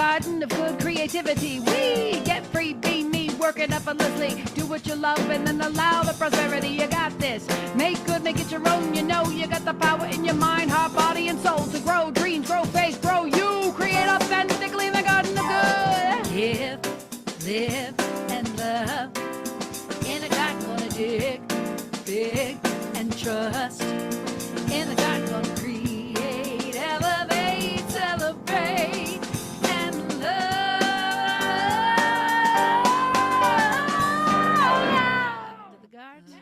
garden of good creativity. We get free, be me, work it effortlessly. Do what you love and then allow the prosperity. You got this. Make good, make it your own. You know you got the power in your mind, heart, body, and soul to grow dreams, grow faith, grow you. Create authentically in the garden of good. Live, and love. In a garden gonna dig big and trust. In the garden gonna create, elevate, celebrate, and love. The garden.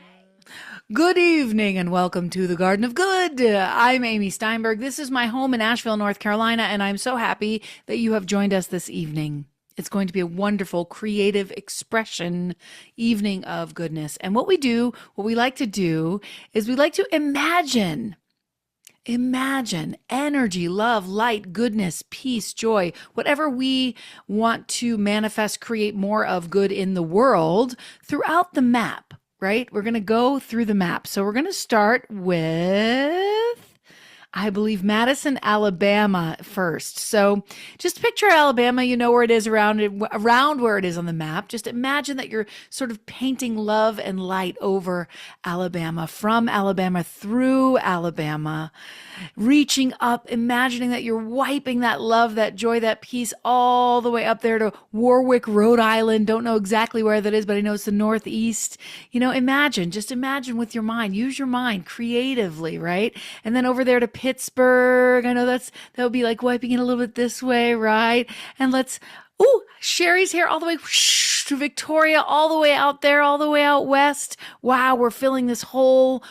Good evening and welcome to the Garden of Good. I'm Amy Steinberg. This is my home in Asheville, North Carolina, and I'm so happy that you have joined us this evening. It's going to be a wonderful creative expression evening of goodness. And what we like to do is we like to imagine energy, love, light, goodness, peace, joy, whatever we want to manifest, create more of good in the world throughout the map, right? We're going to go through the map. So we're going to start with, I believe, Madison, Alabama first. So just picture Alabama, you know where it is around where it is on the map. Just imagine that you're sort of painting love and light over Alabama, from Alabama through Alabama, reaching up, imagining that you're wiping that love, that joy, that peace all the way up there to Warwick, Rhode Island. Don't know exactly where that is, but I know it's the Northeast. You know, just imagine with your mind, use your mind creatively, right? And then over there to Pittsburgh. I know that would be like wiping it a little bit this way, right? And Sherry's here all the way to Victoria, all the way out there, all the way out west. Wow, we're filling this whole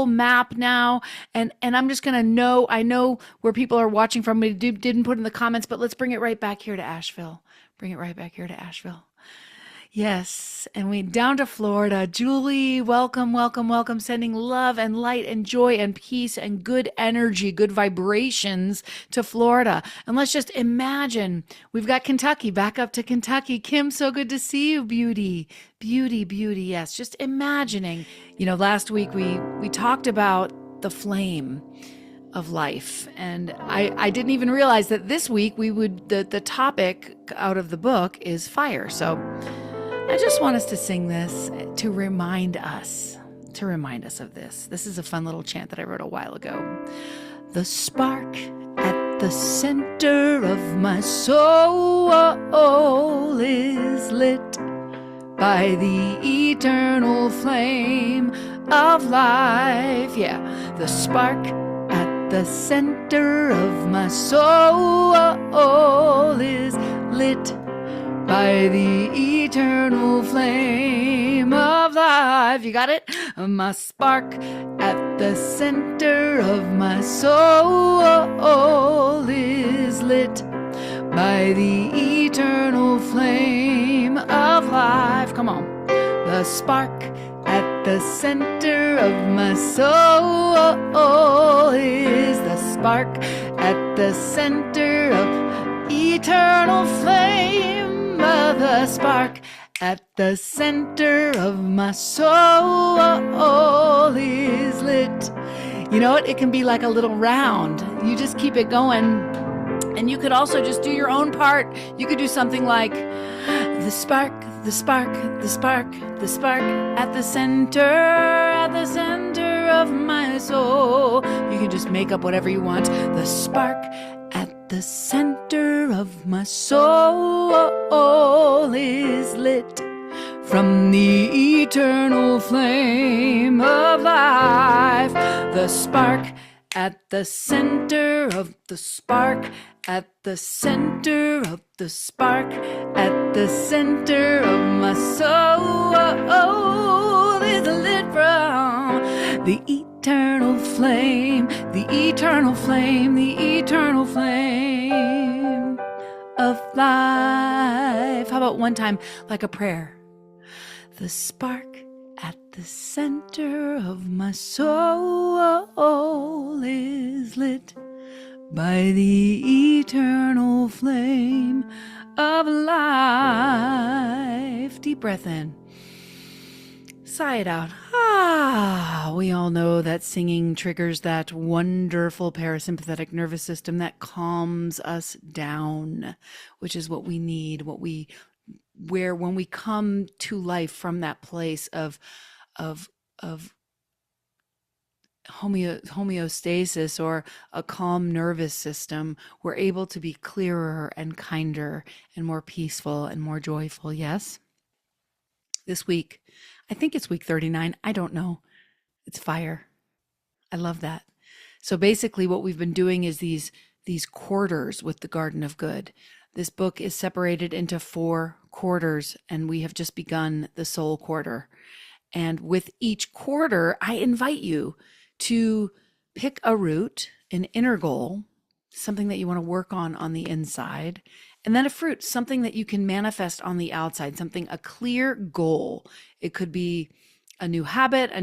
map now. And I'm just gonna I know where people are watching from. We didn't put in the comments, but let's bring it right back here to Asheville. Yes, and we down to Florida. Julie, welcome. Sending love and light and joy and peace and good energy, good vibrations to Florida. And let's just imagine, we've got Kentucky, back up to Kentucky. Kim, so good to see you, beauty. Yes, just imagining. You know, last week we talked about the flame of life. And I didn't even realize that this week the topic out of the book is fire. So I just want us to sing this to remind us of this. This is a fun little chant that I wrote a while ago. The spark at the center of my soul is lit by the eternal flame of life. Yeah, the spark at the center of my soul is lit by the eternal flame of life. You got it? My spark at the center of my soul is lit by the eternal flame of life. Come on. The spark at the center of my soul is the spark at the center of eternal flame. The spark at the center of my soul is lit. You know what? It can be like a little round. You just keep it going. And you could also just do your own part. You could do something like the spark, the spark, the spark, the spark at the center of my soul. You can just make up whatever you want. The spark at the center of my soul is lit from the eternal flame of life. The spark at the center of the spark at the center of the spark at the center of my soul is lit from the eternal flame, the eternal flame, the eternal flame of life. How about one time like a prayer? The spark at the center of my soul is lit by the eternal flame of life. Deep breath in. Sigh it out. We all know that singing triggers that wonderful parasympathetic nervous system that calms us down, which is what we need, where when we come to life from that place of, of homeostasis or a calm nervous system, we're able to be clearer and kinder and more peaceful and more joyful. Yes. This week, I think it's week 39. I don't know. It's fire. I love that. So basically what we've been doing is these quarters with the Garden of Good. This book is separated into 4 quarters, and we have just begun the soul quarter. And with each quarter, I invite you to pick a root, an inner goal, something that you want to work on the inside, and then a fruit, something that you can manifest on the outside, something, a clear goal. It could be a new habit, a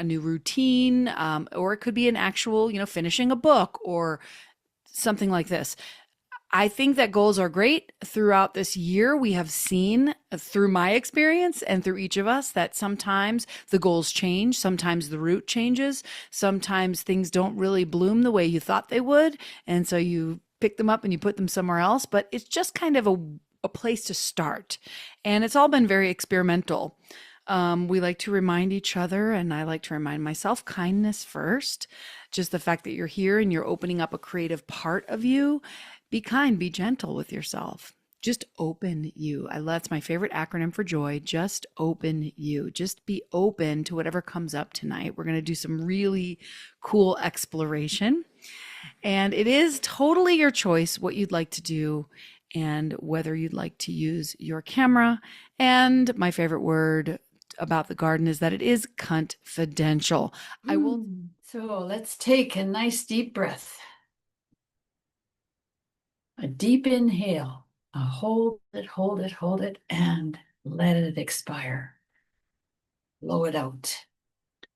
new routine, or it could be an actual, finishing a book or something like this. I think that goals are great. Throughout this year, we have seen through my experience and through each of us that sometimes the goals change, sometimes the route changes, sometimes things don't really bloom the way you thought they would. And so you pick them up and you put them somewhere else, but it's just kind of a place to start. And it's all been very experimental. We like to remind each other, and I like to remind myself, kindness first. Just the fact that you're here and you're opening up a creative part of you. Be kind, be gentle with yourself. Just open you. That's my favorite acronym for joy. Just open you. Just be open to whatever comes up tonight. We're going to do some really cool exploration. And it is totally your choice what you'd like to do and whether you'd like to use your camera. And my favorite word about the garden is that it is confidential. I will. So let's take a nice deep breath. A deep inhale. Hold it, hold it, hold it, and let it expire. Blow it out.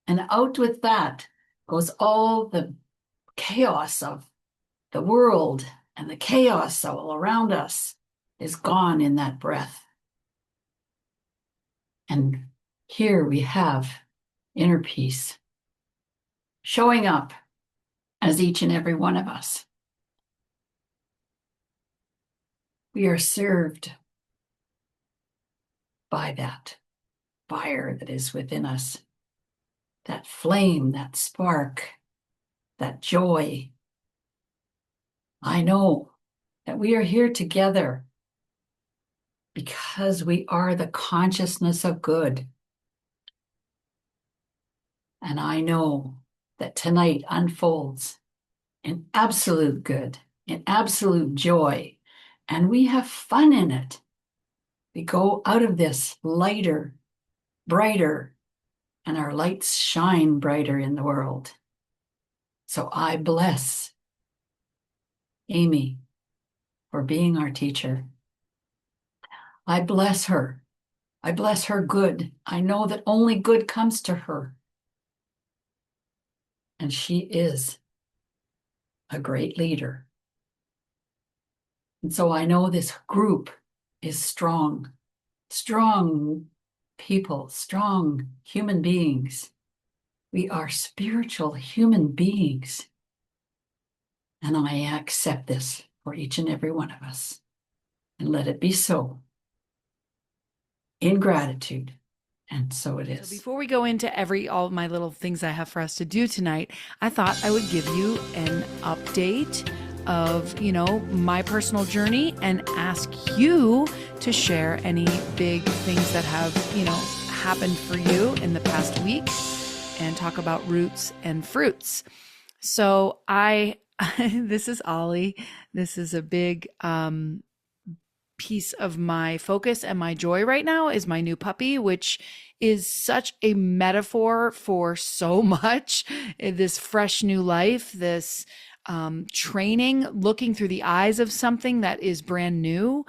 And out with that goes all the chaos of the world, and the chaos all around us is gone in that breath. And here we have inner peace showing up as each and every one of us. We are served by that fire that is within us, that flame, that spark, that joy. I know that we are here together because we are the consciousness of good. And I know that tonight unfolds in absolute good, in absolute joy, and we have fun in it. We go out of this lighter, brighter, and our lights shine brighter in the world. So I bless Amy for being our teacher. I bless her. I bless her good. I know that only good comes to her. And she is a great leader. And so I know this group is strong people, strong human beings. We are spiritual human beings. And I accept this for each and every one of us. And let it be so. In gratitude. And so it is. So before we go into all my little things I have for us to do tonight, I thought I would give you an update of, my personal journey and ask you to share any big things that have, happened for you in the past week and talk about roots and fruits. So this is Ollie. This is a big, piece of my focus and my joy right now is my new puppy, which is such a metaphor for so much. This fresh new life, this training, looking through the eyes of something that is brand new.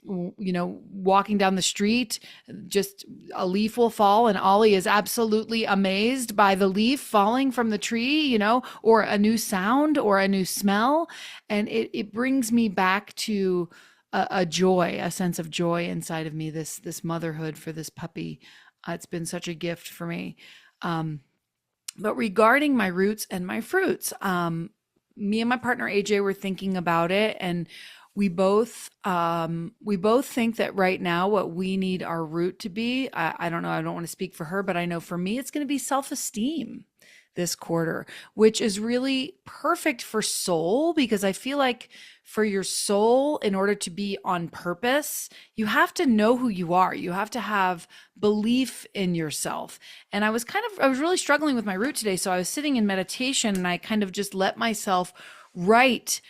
Walking down the street, just a leaf will fall and Ollie is absolutely amazed by the leaf falling from the tree, or a new sound or a new smell. And it brings me back to a joy, a sense of joy inside of me, this motherhood for this puppy. It's been such a gift for me. Um, but regarding my roots and my fruits, me and my partner AJ were thinking about it, and we both think that right now what we need our root to be. I don't know. I don't want to speak for her, but I know for me it's going to be self-esteem this quarter, which is really perfect for soul because I feel like for your soul, in order to be on purpose, you have to know who you are. You have to have belief in yourself. And I was really struggling with my root today. So I was sitting in meditation and I kind of just let myself write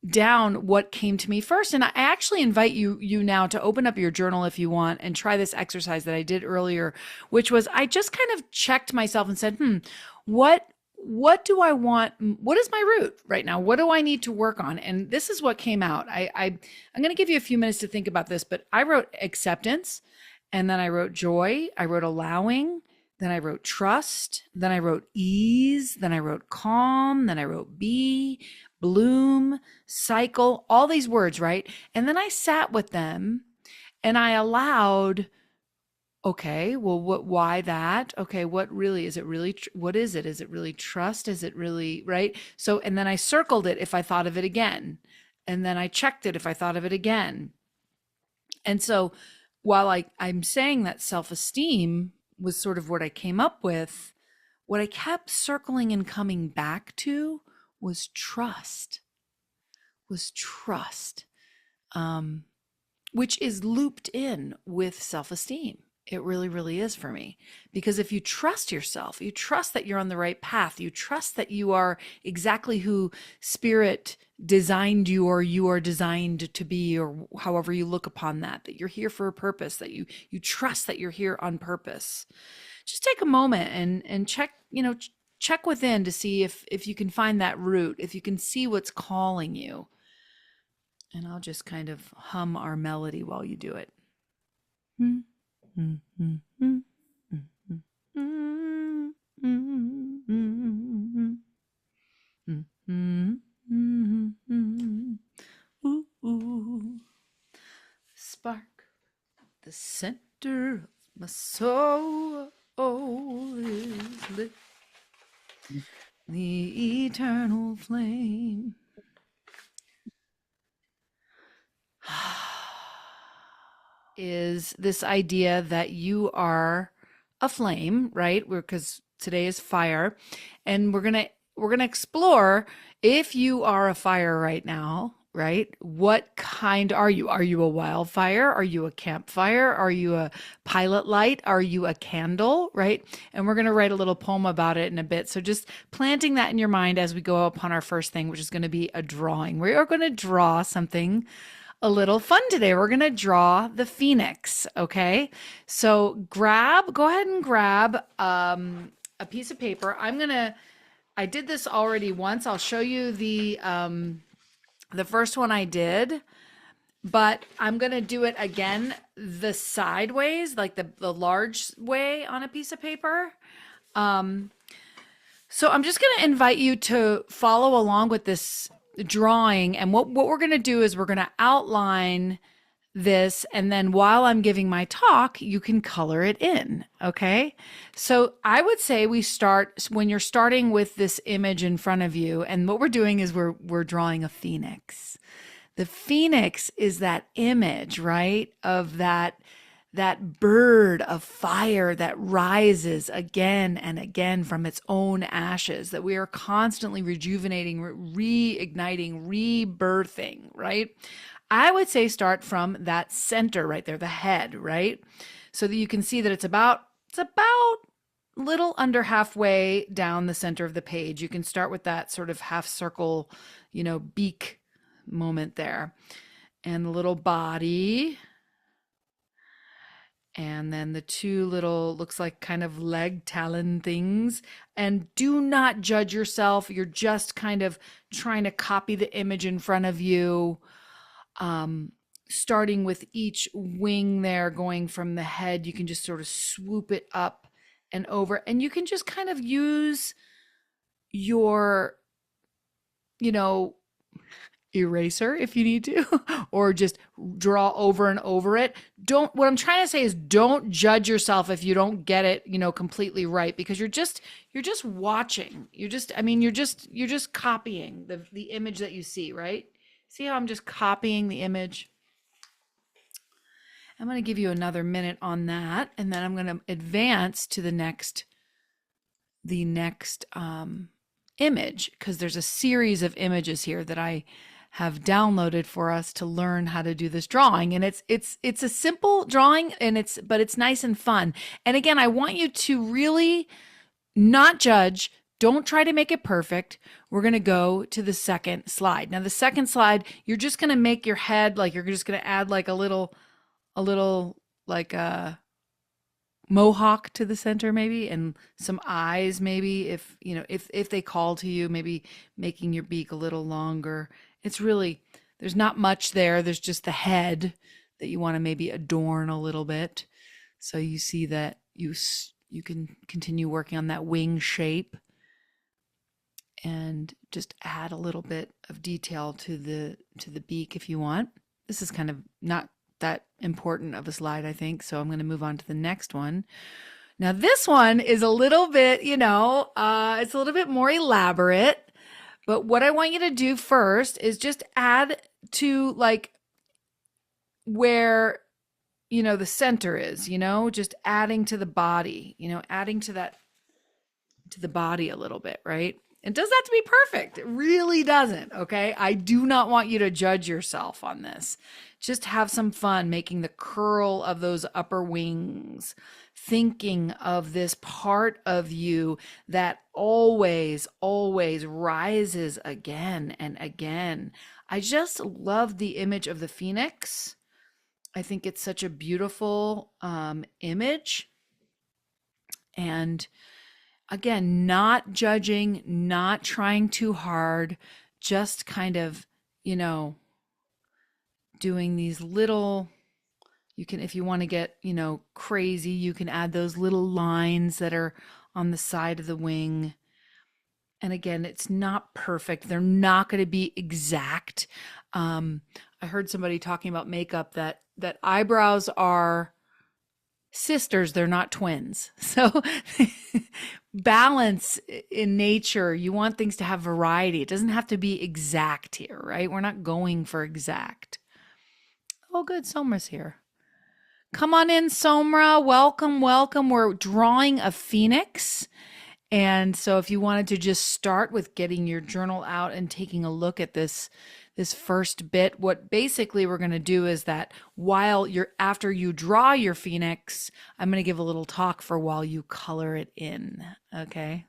down what came to me first. And I actually invite you now to open up your journal if you want and try this exercise that I did earlier, which was I just kind of checked myself and said, what what do I want? What is my root right now? What do I need to work on? And this is what came out. I'm going to give you a few minutes to think about this, but I wrote acceptance, and then I wrote joy, I wrote allowing, then I wrote trust, then I wrote ease, then I wrote calm, then I wrote be, bloom, cycle, all these words, right? And then I sat with them and I allowed, okay, well, why that? Okay, what really is it really, what is it? Is it really trust? Is it really, right? So, and then I circled it if I thought of it again. And then I checked it if I thought of it again. And so while I'm saying that self esteem was sort of what I came up with, what I kept circling and coming back to was trust, was trust. Um, which is looped in with self esteem. It really, really is for me. Because if you trust yourself, you trust that you're on the right path, you trust that you are exactly who spirit designed you or you are designed to be, or however you look upon that, that you're here for a purpose, that you trust that you're here on purpose. Just take a moment and check, check within to see if you can find that root, if you can see what's calling you. And I'll just kind of hum our melody while you do it. Spark, the center of my soul is lit, the eternal flame. Is this idea that you are a flame, right? Because today is fire, and we're gonna explore if you are a fire right now, right? What kind are you? Are you a wildfire? Are you a campfire? Are you a pilot light? Are you a candle, right? And we're gonna write a little poem about it in a bit. So just planting that in your mind as we go upon our first thing, which is going to be a drawing. We are going to draw something a little fun today. We're going to draw the phoenix. Okay. So go ahead and grab a piece of paper. I did this already once. I'll show you the first one I did, but I'm going to do it again the sideways, like the large way on a piece of paper. So I'm just going to invite you to follow along with this drawing. And what we're going to do is we're going to outline this. And then while I'm giving my talk, you can color it in. Okay. So I would say we start when you're starting with this image in front of you. And what we're doing is we're drawing a phoenix. The phoenix is that image, right? Of that bird of fire that rises again and again from its own ashes, that we are constantly rejuvenating, reigniting, rebirthing, right? I would say start from that center right there, the head, right? So that you can see that it's about little under halfway down the center of the page. You can start with that sort of half circle, beak moment there. And the little body, and then the two little, looks like kind of leg talon things. And do not judge yourself. You're just kind of trying to copy the image in front of you. Starting with each wing there, going from the head, you can just sort of swoop it up and over. And you can just kind of use your, you know, eraser if you need to, or just draw over and over it. Don't, what I'm trying to say is don't judge yourself if you don't get it, completely right, because you're just watching. You're just copying the image that you see, right? See how I'm just copying the image? I'm going to give you another minute on that, and then I'm going to advance to the next image, because there's a series of images here that I have downloaded for us to learn how to do this drawing. And it's a simple drawing, and it's nice and fun. And again, I want you to really not judge. Don't try to make it perfect. We're going to go to the second slide. Now, the second slide, you're just going to make your head, like you're just going to add like a little like a mohawk to the center, maybe, and some eyes, maybe, if they call to you, maybe making your beak a little longer. It's really, there's not much there. There's just the head that you want to maybe adorn a little bit. So you see that you can continue working on that wing shape and just add a little bit of detail to the beak if you want. This is kind of not that important of a slide, I think. So I'm going to move on to the next one. Now, this one is a little bit, it's a little bit more elaborate. But what I want you to do first is just add to like where, the center is, just adding to the body, adding to that, to the body a little bit, right? It doesn't have to be perfect. It really doesn't. Okay. I do not want you to judge yourself on this. Just have some fun making the curl of those upper wings, thinking of this part of you that always, always rises again and again. I just love the image of the phoenix. I think it's such a beautiful image. And again, not judging, not trying too hard, just kind of, doing these little, you can, if you want to get, crazy, you can add those little lines that are on the side of the wing. And again, it's not perfect. They're not going to be exact. I heard somebody talking about makeup that eyebrows are sisters, they're not twins. So balance in nature, you want things to have variety. It doesn't have to be exact here, right? We're not going for exact. Oh, good. Somra's here. Come on in, Somra. Welcome, welcome. We're drawing a phoenix. And so if you wanted to just start with getting your journal out and taking a look at this first bit, what basically we're going to do is that after you draw your phoenix, I'm going to give a little talk for while you color it in. Okay.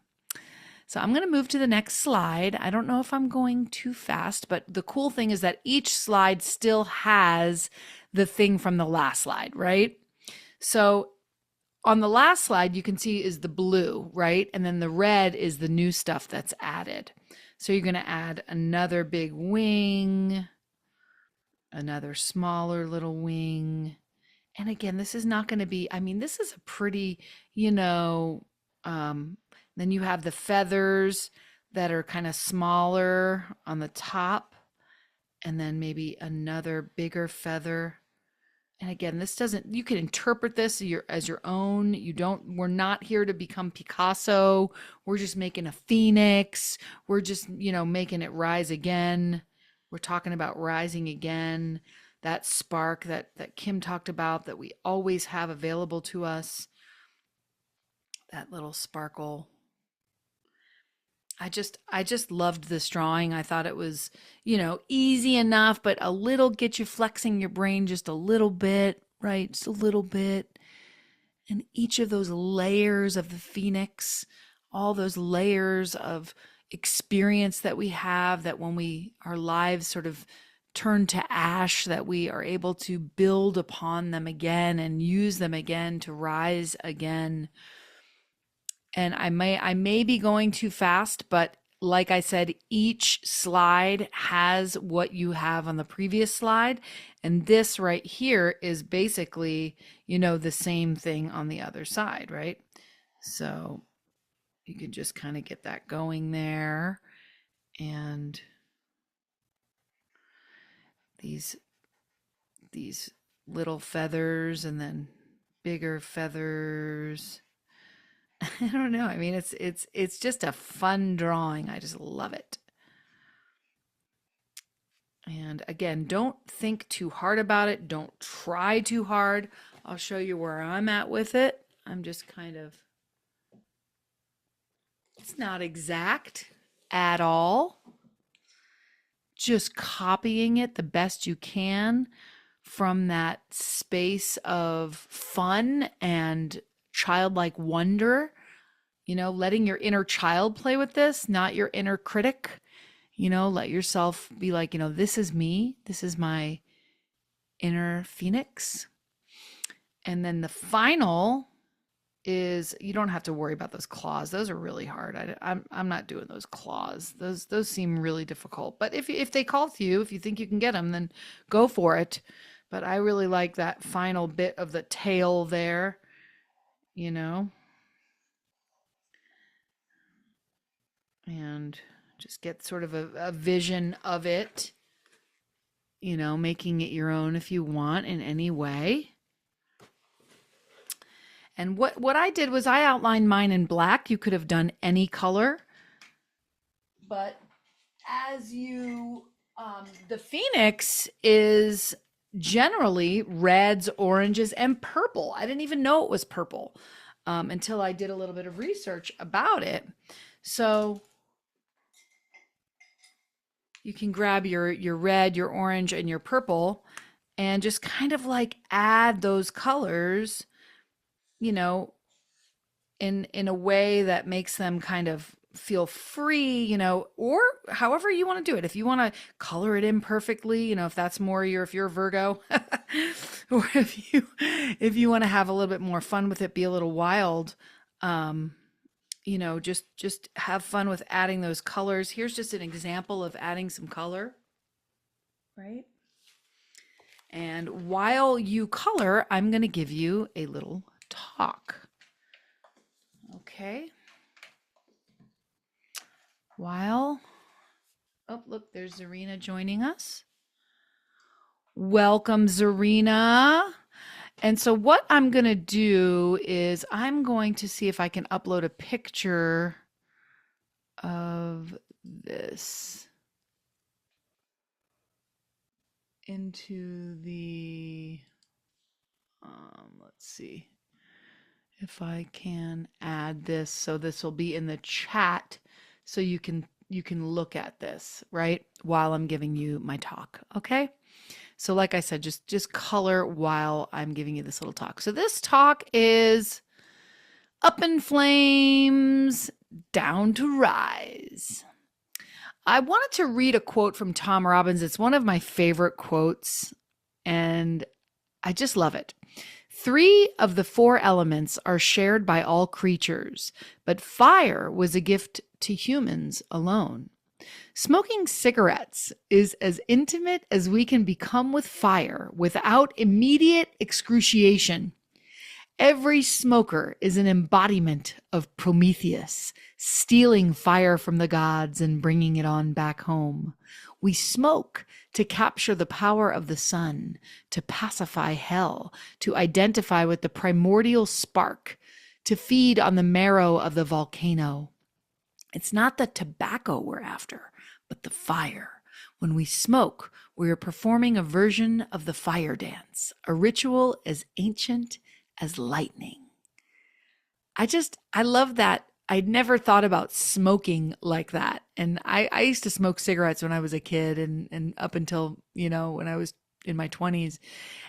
So I'm going to move to the next slide. I don't know if I'm going too fast, but the cool thing is that each slide still has the thing from the last slide, right? So on the last slide, you can see is the blue, right? And then the red is the new stuff that's added. So you're going to add another big wing, another smaller little wing. And again, this is not going to be, this is a pretty, then you have the feathers that are kind of smaller on the top, and then maybe another bigger feather. And again, you can interpret this as your own. We're not here to become Picasso. We're just making a phoenix. We're just, making it rise again. We're talking about rising again. That spark that Kim talked about that we always have available to us. That little sparkle. I just loved this drawing. I thought it was, easy enough, but a little, get you flexing your brain just a little bit, right? Just a little bit. And each of those layers of the phoenix, all those layers of experience that we have, that when our lives sort of turn to ash, that we are able to build upon them again and use them again to rise again. And I may be going too fast, but like I said, each slide has what you have on the previous slide. And this right here is basically, the same thing on the other side, right? So you can just kind of get that going there. And these these little feathers and then bigger feathers. I don't know. I mean, it's just a fun drawing. I just love it. And again, don't think too hard about it. Don't try too hard. I'll show you where I'm at with it. I'm just kind of, it's not exact at all. Just copying it the best you can from that space of fun and childlike wonder, letting your inner child play with this, not your inner critic. Let yourself be like, this is me. This is my inner phoenix. And then the final is you don't have to worry about those claws. Those are really hard. I'm not doing those claws. Those seem really difficult. But if they call to you, if you think you can get them, then go for it. But I really like that final bit of the tail there, and just get sort of a vision of it, making it your own if you want in any way. And what I did was I outlined mine in black. You could have done any color, but as you, the phoenix is generally reds, oranges, and purple. I didn't even know it was purple until I did a little bit of research about it. So you can grab your red, your orange, and your purple and just kind of like add those colors, in a way that makes them kind of feel free, or however you want to do it. If you want to color it in perfectly, if that's more if you're a Virgo, or if you want to have a little bit more fun with it, be a little wild, just have fun with adding those colors. Here's just an example of adding some color, right? And while you color, I'm going to give you a little talk. Okay. Oh, look, there's Zarina joining us. Welcome, Zarina. And so what I'm going to do is I'm going to see if I can upload a picture of this into the, let's see if I can add this. So this will be in the chat so you can look at this, right? While I'm giving you my talk. Okay. So like I said, just color while I'm giving you this little talk. So this talk is Up in Flames, Down to Rise. I wanted to read a quote from Tom Robbins. It's one of my favorite quotes, and I just love it. 3 of the 4 elements are shared by all creatures, but fire was a gift to humans alone. Smoking cigarettes is as intimate as we can become with fire without immediate excruciation. Every smoker is an embodiment of Prometheus, stealing fire from the gods and bringing it on back home. We smoke to capture the power of the sun, to pacify hell, to identify with the primordial spark, to feed on the marrow of the volcano. It's not the tobacco we're after, but the fire. When we smoke, we are performing a version of the fire dance, a ritual as ancient as lightning. I love that. I'd never thought about smoking like that. And I used to smoke cigarettes when I was a kid and up until, when I was in my 20s.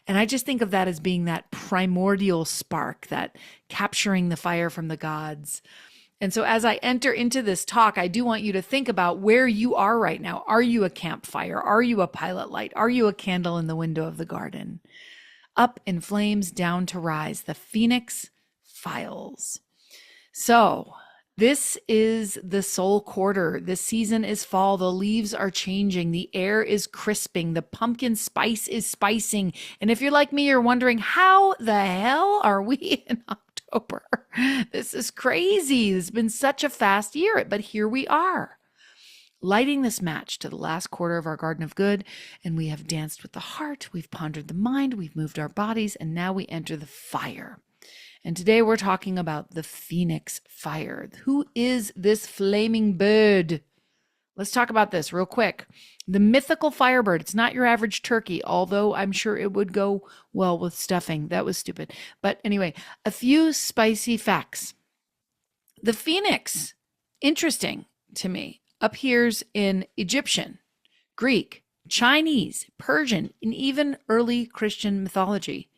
And I just think of that as being that primordial spark, that capturing the fire from the gods. And so as I enter into this talk, I do want you to think about where you are right now. Are you a campfire? Are you a pilot light? Are you a candle in the window of the garden? Up in flames, down to rise. The Phoenix Files. So this is the soul quarter. This season is fall. The leaves are changing. The air is crisping. The pumpkin spice is spicing. And if you're like me, you're wondering, how the hell are we in October? This is crazy. It's been such a fast year, but here we are. lighting this match to the last quarter of our garden of good, and we have danced with the heart, we've pondered the mind, we've moved our bodies, and now we enter the fire. And today we're talking about the phoenix fire. Who is this flaming bird? Let's talk about this real quick. The mythical firebird. It's not your average turkey, although I'm sure it would go well with stuffing. That was stupid. But anyway, a few spicy facts. The phoenix, interesting to me, appears in Egyptian, Greek, Chinese, Persian, and even early Christian mythology.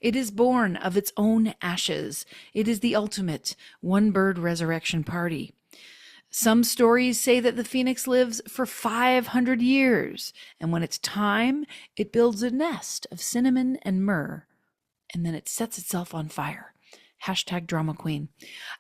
It is born of its own ashes. It is the ultimate one bird resurrection party. Some stories say that the phoenix lives for 500 years, and when it's time, it builds a nest of cinnamon and myrrh, and then it sets itself on fire. Hashtag drama queen.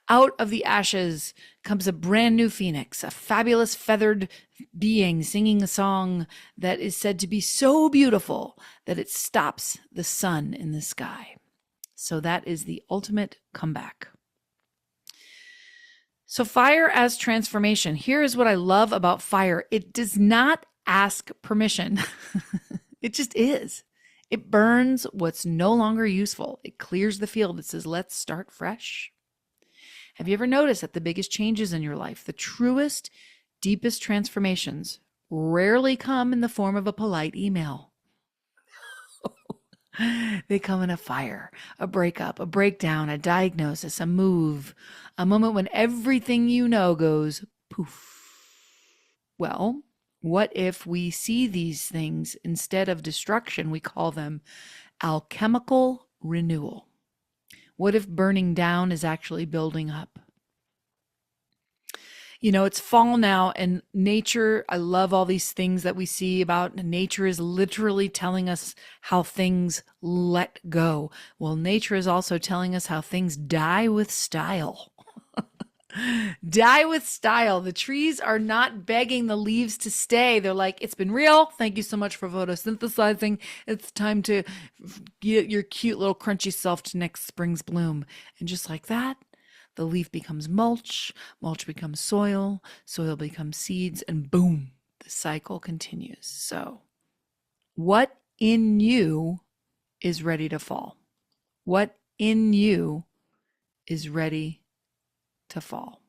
Out of the ashes comes a brand new phoenix, a fabulous feathered being singing a song that is said to be so beautiful that it stops the sun in the sky. So that is the ultimate comeback. So fire as transformation. Here is what I love about fire. It does not ask permission. It just is. It burns what's no longer useful. It clears the field. It says, let's start fresh. Have you ever noticed that the biggest changes in your life, the truest, deepest transformations, rarely come in the form of a polite email? They come in a fire, a breakup, a breakdown, a diagnosis, a move, a moment when everything you know goes poof. Well, what if we see these things instead of destruction, we call them alchemical renewal? What if burning down is actually building up? You know, it's fall now, and nature, I love all these things that we see about nature is literally telling us how things let go. Well, nature is also telling us how things die with style. Die with style. The trees are not begging the leaves to stay. They're like, it's been real. Thank you so much for photosynthesizing. It's time to get your cute little crunchy self to next spring's bloom. And just like that, the leaf becomes mulch, mulch becomes soil, soil becomes seeds, and boom, the cycle continues. So, what in you is ready to fall? What in you is ready to fall?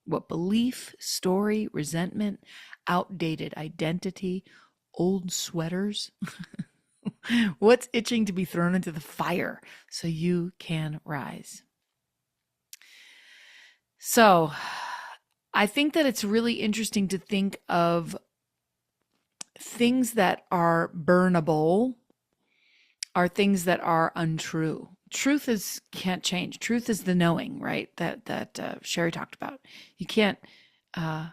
What belief, story, resentment, outdated identity, old sweaters? What's itching to be thrown into the fire so you can rise? So I think that it's really interesting to think of things that are burnable are things that are untrue. Truth is can't change. Truth is the knowing, right? That Sherry talked about. You can't. Yeah,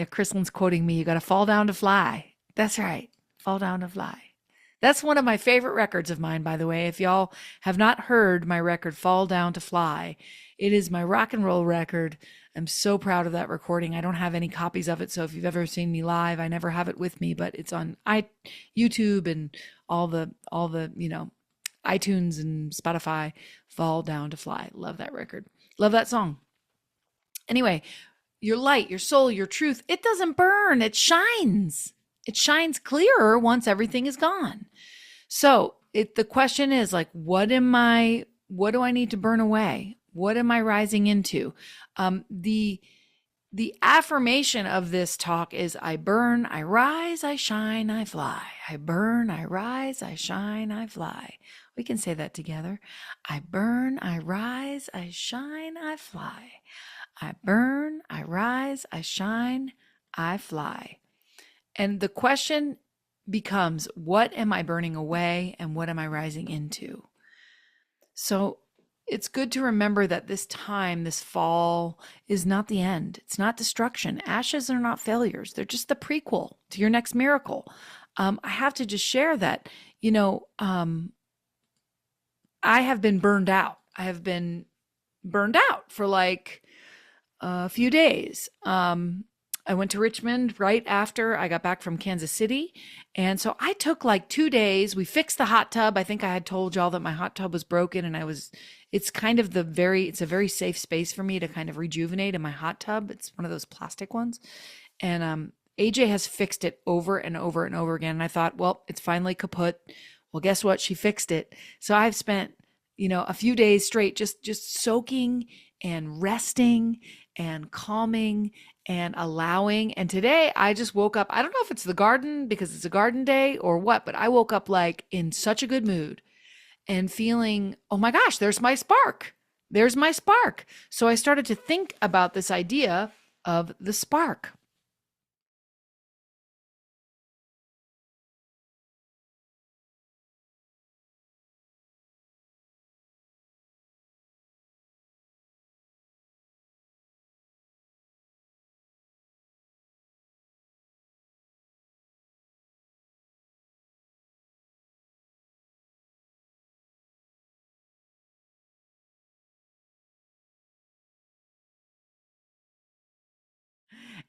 Chrislin's quoting me. You got to fall down to fly. That's right. Fall down to fly. That's one of my favorite records of mine, by the way. If y'all have not heard my record, Fall Down to Fly, it is my rock and roll record. I'm so proud of that recording. I don't have any copies of it, so if you've ever seen me live, I never have it with me, but it's on YouTube and all the iTunes and Spotify. Fall Down to Fly. Love that record. Love that song. Anyway, your light, your soul, your truth, it doesn't burn. It shines. It shines clearer once everything is gone. So the question is like, what do I need to burn away? What am I rising into? The affirmation of this talk is I burn, I rise, I shine, I fly. I burn, I rise, I shine, I fly. We can say that together. I burn, I rise, I shine, I fly. I burn, I rise, I shine, I fly. And the question becomes, what am I burning away and what am I rising into? So it's good to remember that this time, this fall, is not the end. It's not destruction. Ashes are not failures. They're just the prequel to your next miracle. I have to just share that, I have been burned out. I have been burned out for like a few days. I went to Richmond right after I got back from Kansas City. And so I took like 2 days. We fixed the hot tub. I think I had told y'all that my hot tub was broken and it's kind of it's a very safe space for me to kind of rejuvenate in my hot tub. It's one of those plastic ones. And AJ has fixed it over and over and over again. And I thought, well, it's finally kaput. Well, guess what? She fixed it. So I've spent, a few days straight just soaking and resting and calming and allowing. And today I just woke up. I don't know if it's the garden because it's a garden day or what, but I woke up like in such a good mood and feeling, oh my gosh, there's my spark. There's my spark. So I started to think about this idea of the spark.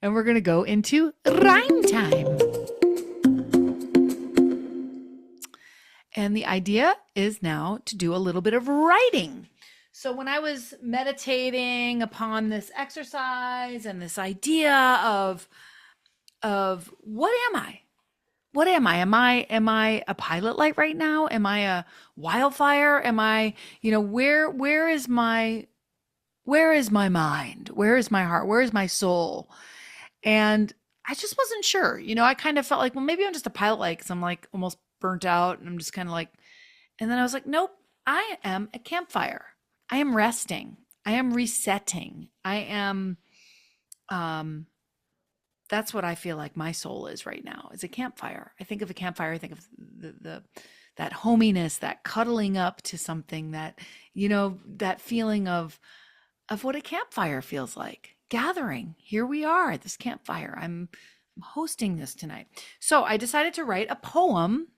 And we're going to go into rhyme time. And the idea is now to do a little bit of writing. So when I was meditating upon this exercise and this idea of what am I? What am I? Am I a pilot light right now? Am I a wildfire? Am I, where is my mind? Where is my heart? Where is my soul? And I just wasn't sure. I kind of felt like, well, maybe I'm just a pilot light because I'm like almost burnt out and I'm just kind of like, and then I was like, nope, I am a campfire. I am resting. I am resetting. I am, um, that's what I feel like my soul is right now, is a campfire. I think of a campfire, I think of that hominess, that cuddling up to something, that feeling of what a campfire feels like. Gathering. Here we are at this campfire. I'm hosting this tonight. So I decided to write a poem,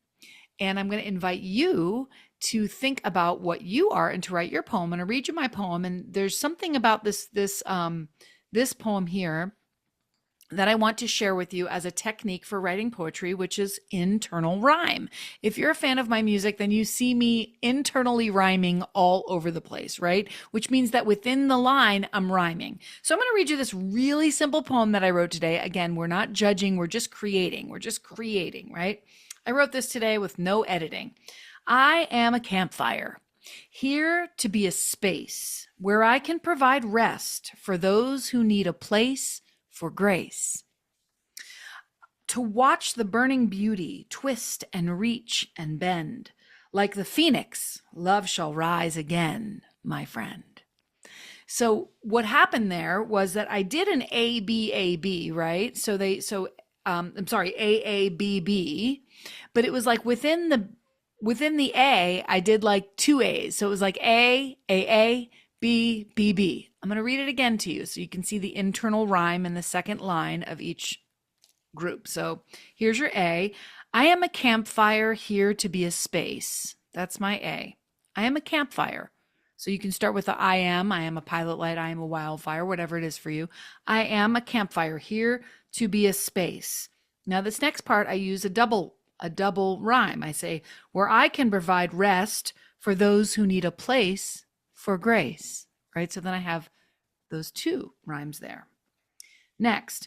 and I'm going to invite you to think about what you are and to write your poem. I'm going to read you my poem, and there's something about this poem here that I want to share with you as a technique for writing poetry, which is internal rhyme. If you're a fan of my music, then you see me internally rhyming all over the place, right? Which means that within the line, I'm rhyming. So I'm going to read you this really simple poem that I wrote today. Again, we're not judging, we're just creating. We're just creating, right? I wrote this today with no editing. I am a campfire, here to be a space where I can provide rest for those who need a place for grace. To watch the burning beauty twist and reach and bend. Like the phoenix, love shall rise again, my friend. So what happened there was that I did an ABAB, right? I'm sorry, AABB, but it was like within the A, I did like two A's. So it was like A, B, B, B. I'm going to read it again to you so you can see the internal rhyme in the second line of each group. So here's your A. I am a campfire here to be a space. That's my A. I am a campfire. So you can start with the I am a pilot light, I am a wildfire, whatever it is for you. I am a campfire here to be a space. Now this next part, I use a double rhyme. I say, where I can provide rest for those who need a place for grace, right? So then I have those two rhymes there. Next,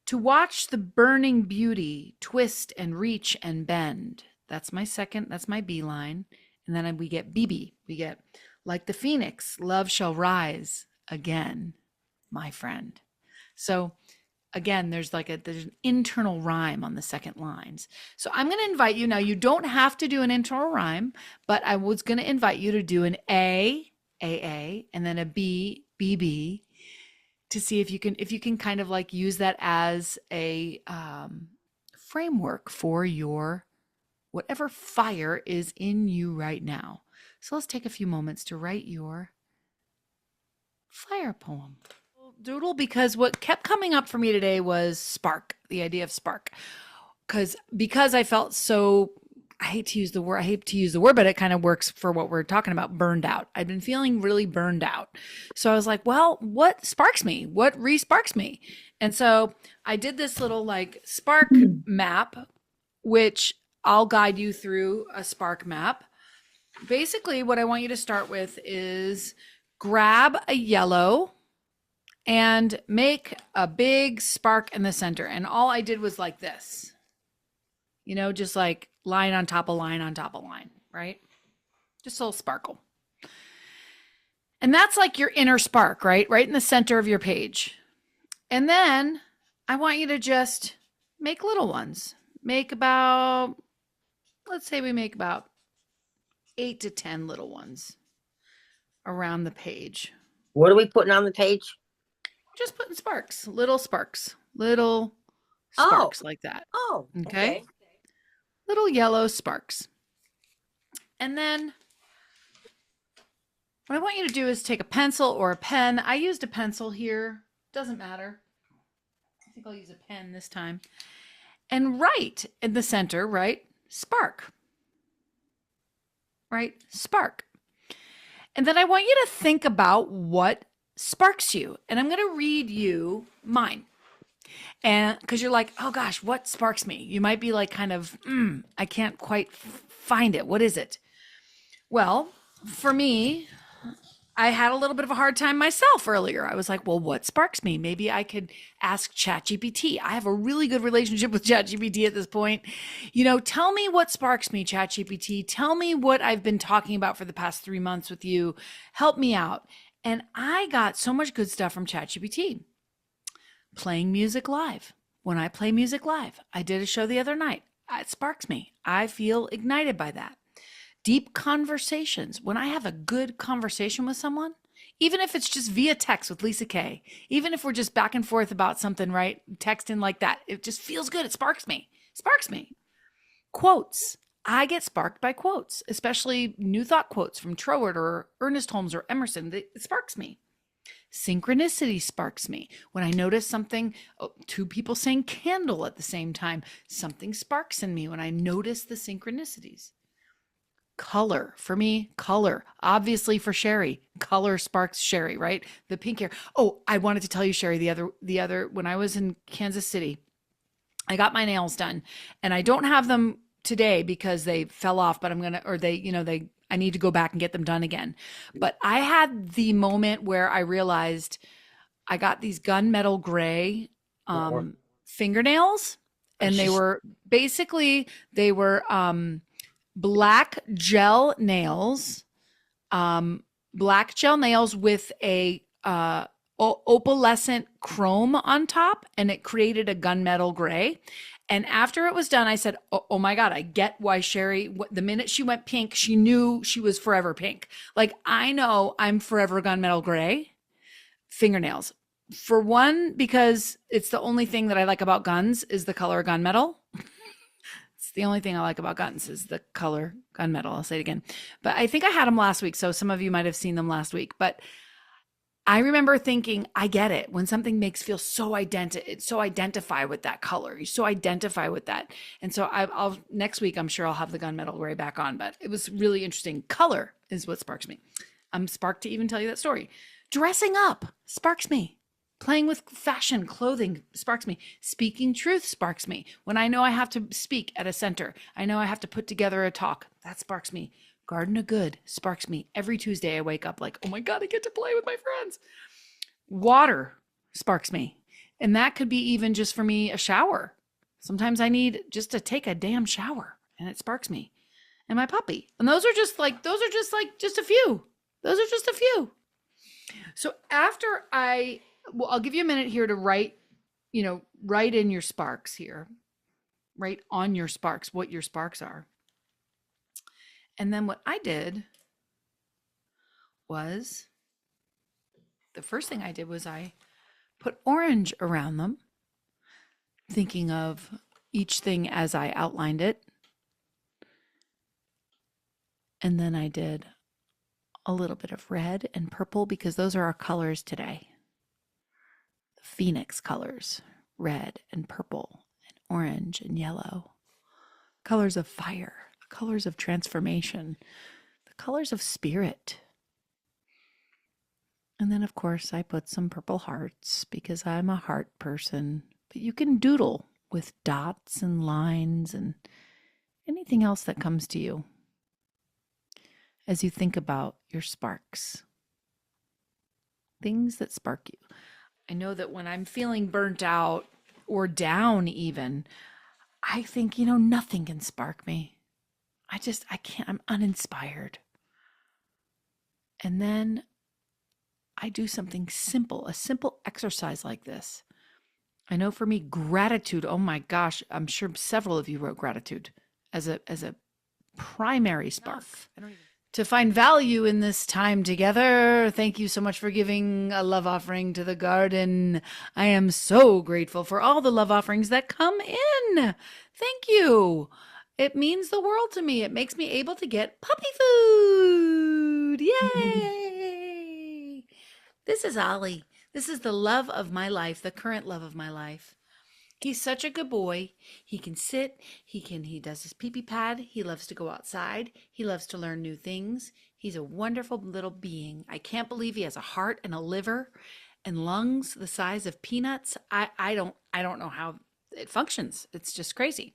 to watch the burning beauty twist and reach and bend. That's my B line. And then we get BB. We get, like the phoenix, love shall rise again, my friend. So again, there's an internal rhyme on the second lines. So I'm going to invite you now. You don't have to do an internal rhyme, but I was going to invite you to do an A, and then a B, B, to see if you can kind of like use that as a framework for your whatever fire is in you right now. So let's take a few moments to write your fire poem. Doodle, because what kept coming up for me today was spark, the idea of spark. Because I felt so, I hate to use the word, but it kind of works for what we're talking about, burned out. I've been feeling really burned out. So I was like, well, what sparks me? What re-sparks me? And so I did this little like spark map, which I'll guide you through a spark map. Basically, what I want you to start with is grab a yellow and make a big spark in the center. And all I did was like this, just like line on top of line on top of line, right? Just a little sparkle. And that's like your inner spark, right? Right in the center of your page. And then I want you to just make little ones. Make about, let's say we make about 8 to 10 little ones around the page. What are we putting on the page? Just putting little Oh, sparks like that. oh, Okay. Little yellow sparks. And then what I want you to do is take a pencil or a pen. I used a pencil here. Doesn't matter. I think I'll use a pen this time. And write in the center, right? Spark. Right? Spark. And then I want you to think about what sparks you. And I'm going to read you mine. And because you're like, oh gosh, what sparks me? You might be like, kind of, I can't quite find it. What is it? Well, for me, I had a little bit of a hard time myself earlier. I was like, well, what sparks me? Maybe I could ask ChatGPT. I have a really good relationship with ChatGPT at this point. Tell me what sparks me, ChatGPT. Tell me what I've been talking about for the past 3 months with you. Help me out. And I got so much good stuff from ChatGPT. Playing music live. When I play music live, I did a show the other night. It sparks me. I feel ignited by that. Deep conversations. When I have a good conversation with someone, even if it's just via text with Lisa Kay, even if we're just back and forth about something, right? Texting like that, it just feels good. It sparks me. Sparks me. Quotes. I get sparked by quotes, especially New Thought quotes from Troward or Ernest Holmes or Emerson. It sparks me. Synchronicity sparks me. When I notice something, two people saying candle at the same time, something sparks in me when I notice the synchronicities. Color. For me, color. Obviously for Sherry, color sparks Sherry, right? The pink hair. Oh, I wanted to tell you, Sherry, the other when I was in Kansas City, I got my nails done and I don't have them today because they fell off, but I need to go back and get them done again. But I had the moment where I realized I got these gunmetal gray fingernails, and they were black gel nails, with a opalescent chrome on top, and it created a gunmetal gray. And after it was done, I said, oh my God, I get why Sherry, the minute she went pink, she knew she was forever pink. Like, I know I'm forever gunmetal gray fingernails. For one, because it's the only thing that I like about guns is the color gunmetal. It's the only thing I like about guns is the color gunmetal. I'll say it again. But I think I had them last week, so some of you might have seen them last week. But I remember thinking, I get it. When something makes feel so identify with that color. You so identify with that. And so I'll next week, I'm sure I'll have the gunmetal gray back on, but it was really interesting. Color is what sparks me. I'm sparked to even tell you that story. Dressing up sparks me. Playing with fashion, clothing sparks me. Speaking truth sparks me. When I know I have to speak at a center, I know I have to put together a talk, that sparks me. Garden of Good sparks me. Every Tuesday I wake up like, oh my God, I get to play with my friends. Water sparks me. And that could be even just for me a shower. Sometimes I need just to take a damn shower and it sparks me. And my puppy. And those are just a few. Those are just a few. So after I'll give you a minute here to write in your sparks here. Write on your sparks what your sparks are. And then what I did was, the first thing I did was I put orange around them, thinking of each thing as I outlined it. And then I did a little bit of red and purple because those are our colors today. The Phoenix colors, red and purple and orange and yellow. Colors of fire. Colors of transformation, the colors of spirit. And then, of course, I put some purple hearts because I'm a heart person. But you can doodle with dots and lines and anything else that comes to you as you think about your sparks. Things that spark you. I know that when I'm feeling burnt out or down, even, I think, nothing can spark me. I can't, I'm uninspired. And then I do something simple, a simple exercise like this. I know for me, gratitude, oh my gosh, I'm sure several of you wrote gratitude as a primary spark. To find value in this time together. Thank you so much for giving a love offering to the garden. I am so grateful for all the love offerings that come in. Thank you. It means the world to me. It makes me able to get puppy food. Yay! This is Ollie. This is the love of my life, the current love of my life. He's such a good boy. He can sit, he does his pee-pee pad, he loves to go outside, he loves to learn new things. He's a wonderful little being. I can't believe he has a heart and a liver and lungs the size of peanuts. I don't know how it functions. It's just crazy.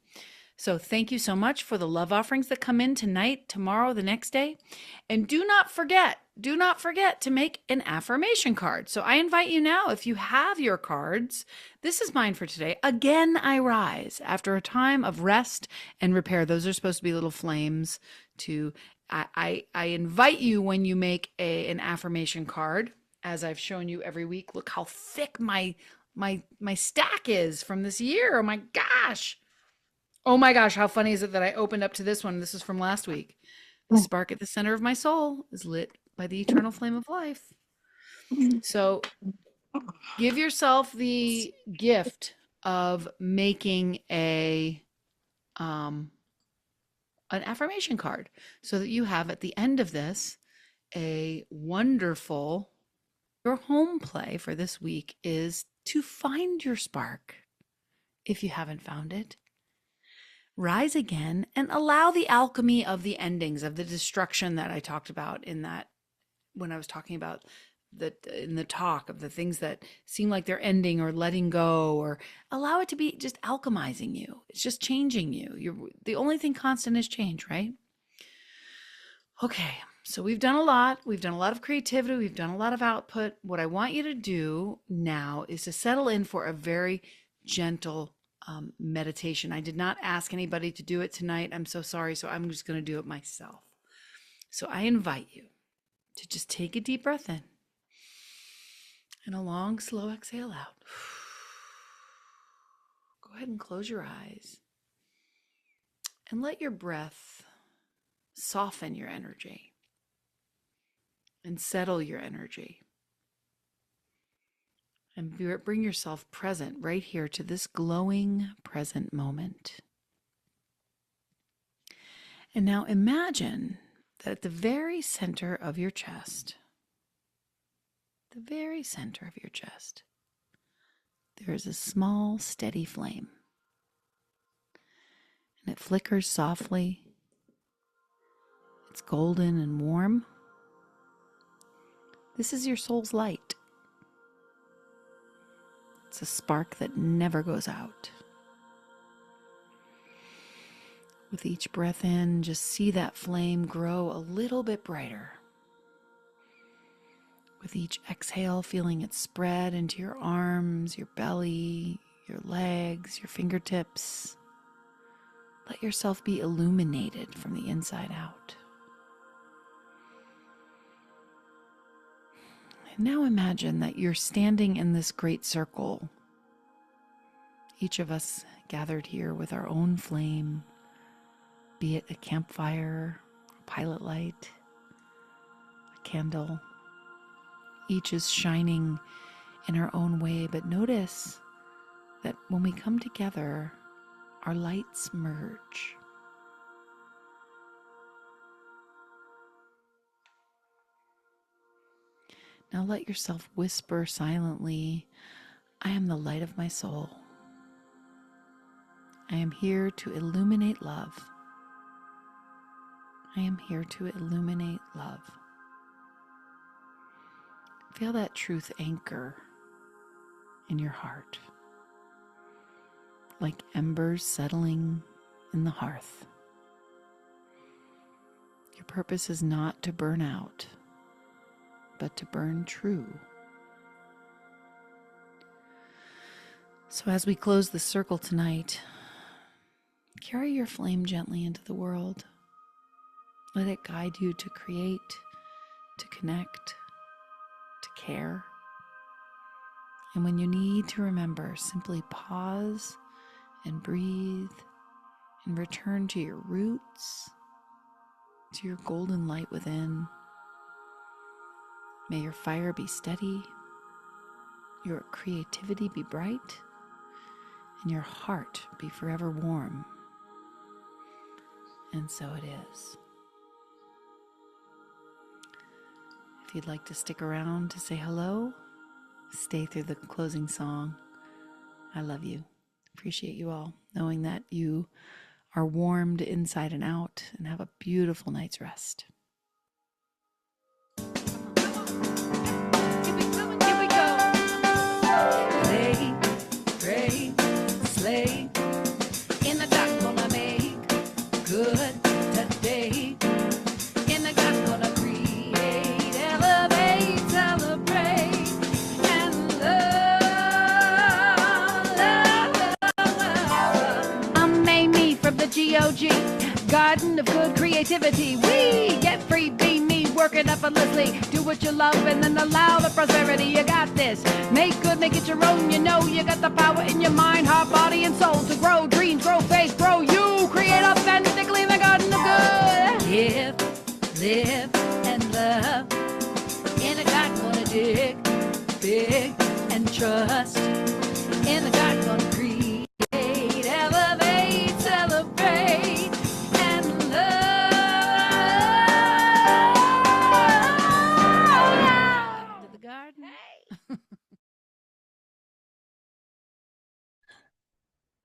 So thank you so much for the love offerings that come in tonight, tomorrow, the next day. And do not forget to make an affirmation card. So I invite you now, if you have your cards, this is mine for today. Again, I rise after a time of rest and repair. Those are supposed to be little flames to, I invite you when you make an affirmation card, as I've shown you every week. Look how thick my stack is from this year. Oh my gosh. Oh my gosh, how funny is it that I opened up to this one? This is from last week. The spark at the center of my soul is lit by the eternal flame of life. So give yourself the gift of making an affirmation card so that you have at the end of this a wonderful. Your home play for this week is to find your spark if you haven't found it. Rise again and allow the alchemy of the endings, of the destruction that I talked about in that, when I was talking about in the talk of the things that seem like they're ending or letting go, or allow it to be just alchemizing you. It's just changing you. The only thing constant is change, right? Okay, so we've done a lot. We've done a lot of creativity. We've done a lot of output. What I want you to do now is to settle in for a very gentle meditation. I did not ask anybody to do it tonight. I'm so sorry. So I'm just going to do it myself. So I invite you to just take a deep breath in and a long, slow exhale out. Go ahead and close your eyes and let your breath soften your energy and settle your energy. And bring yourself present right here to this glowing present moment. And now imagine that at the very center of your chest, there is a small, steady flame. And it flickers softly. It's golden and warm. This is your soul's light. It's a spark that never goes out. With each breath in, just see that flame grow a little bit brighter. With each exhale, feeling it spread into your arms, your belly, your legs, your fingertips. Let yourself be illuminated from the inside out. And now imagine that you're standing in this great circle. Each of us gathered here with our own flame, be it a campfire, a pilot light, a candle. Each is shining in our own way, but notice that when we come together, our lights merge. Now let yourself whisper silently, I am the light of my soul. I am here to illuminate love. I am here to illuminate love. Feel that truth anchor in your heart, like embers settling in the hearth. Your purpose is not to burn out, but to burn true. So as we close the circle tonight, carry your flame gently into the world. Let it guide you to create, to connect, to care. And when you need to remember, simply pause and breathe and return to your roots, to your golden light within. May your fire be steady, your creativity be bright, and your heart be forever warm. And so it is. If you'd like to stick around to say hello, stay through the closing song. I love you. Appreciate you all, knowing that you are warmed inside and out, and have a beautiful night's rest. Here we go. Play, pray, slay. In the dark, gonna make good today. In the dark, gonna create, elevate, celebrate, and love. I'm Amy from the GOG, Garden of Good Creativity. We get free, be me, work it effortlessly. Do what you love and then allow the prosperity. You got this. Make good, make it your own. You know you got the power in your mind, heart, body, and soul to grow dreams, grow faith, grow you. Create authentically in the Garden of Good. Give, live, and love. In a garden, gonna dig big and trust.